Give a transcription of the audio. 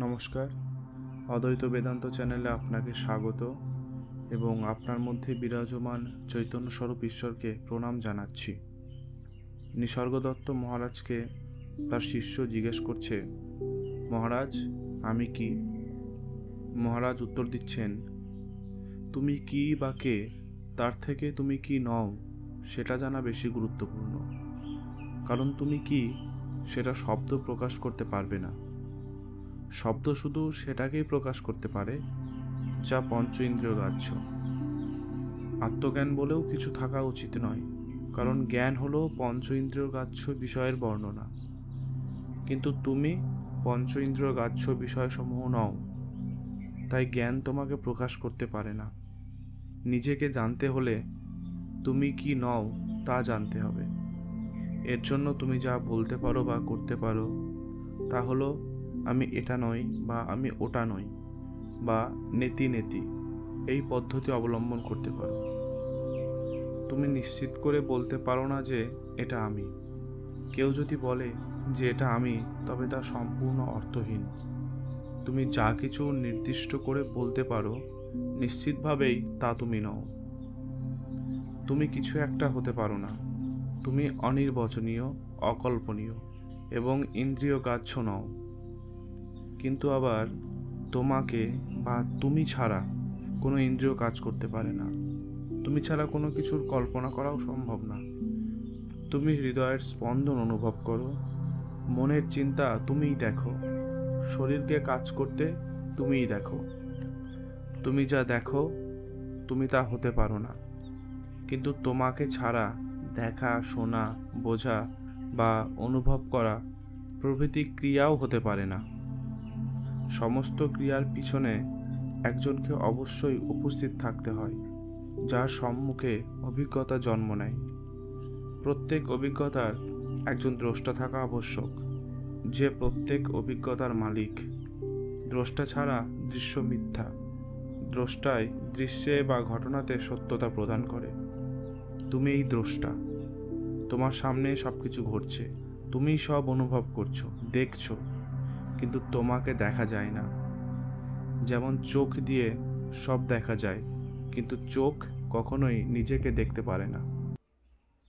নমস্কার, অদ্বৈত বেদান্ত চ্যানেলে আপনাকে স্বাগত এবং আপনার মধ্যে বিরাজমান চৈতন্য স্বরূপ ঈশ্বরকে প্রণাম জানাচ্ছি। নিসর্গদত্ত মহারাজকে তার শিষ্য জিজ্ঞেস করছে, মহারাজ আমি কি? মহারাজ উত্তর দিচ্ছেন, তুমি কি বা কে, তার থেকে তুমি কি নও সেটা জানা বেশি গুরুত্বপূর্ণ। কারণ তুমি কি সেটা শব্দ প্রকাশ করতে পারবে না। শব্দ শুধু সেটাকেই প্রকাশ করতে পারে যা পঞ্চ ইন্দ্রিয় গ্রাহ্য। আত্মজ্ঞান বলেও কিছু থাকা উচিত নয়, কারণ জ্ঞান হলো পঞ্চ ইন্দ্রিয় গ্রাহ্য বিষয়ের বর্ণনা। কিন্তু তুমি পঞ্চ ইন্দ্রিয় গ্রাহ্য বিষয়সমূহ নও, তাই জ্ঞান তোমাকে প্রকাশ করতে পারে না। নিজেকে জানতে হলে তুমি কি নও তা জানতে হবে। এর জন্য তুমি যা বলতে পারো বা করতে পারো তা হলো আমি এটা নই বা আমি ওটা নই বা নেতি নেতি এই পদ্ধতি অবলম্বন করতে পারো। তুমি নিশ্চিত করে বলতে পারো না যে এটা আমি। কেউ যদি বলে যে এটা আমি, তবে তা সম্পূর্ণ অর্থহীন। তুমি যা কিছু নির্দিষ্ট করে বলতে পারো নিশ্চিতভাবেই তা তুমি নও। তুমি কিছু একটা হতে পারো না। তুমি অনির্বচনীয়, অকল্পনীয় এবং ইন্দ্রিয় গ্রাহ্য নও। কিন্তু আবার তোমাকে বা তুমি ছাড়া কোনো ইন্দ্রিয় কাজ করতে পারে না। তুমি ছাড়া কোনো কিছুর কল্পনা করাও সম্ভব না। তুমি হৃদয়ের স্পন্দন অনুভব করো, মনের চিন্তা তুমিই দেখো, শরীরকে কাজ করতে তুমিই দেখো। তুমি যা দেখো তুমি তা হতে পারো না। কিন্তু তোমাকে ছাড়া দেখা, শোনা, বোঝা বা অনুভব করা প্রভৃতি ক্রিয়াও হতে পারে না। সমস্ত ক্রিয়ার পিছনে একজনকে অবশ্যই উপস্থিত থাকতে হয়, যার সম্মুখে অভিজ্ঞতা জন্ম নেয়। প্রত্যেক অভিজ্ঞতার একজন দ্রষ্টা থাকা আবশ্যক, যে প্রত্যেক অভিজ্ঞতার মালিক। দ্রষ্টা ছাড়া দৃশ্য মিথ্যা। দ্রষ্টাই দৃশ্যে বা ঘটনাতে সত্যতা প্রদান করে। তুমি এই দ্রষ্টা। তোমার সামনে সব কিছু ঘটছে, তুমিই সব অনুভব করছো, দেখছো, কিন্তু তোমাকে দেখা যায় না। যেমন চোখ দিয়ে সব দেখা যায়, কিন্তু চোখ কখনোই নিজেকে দেখতে পারে না।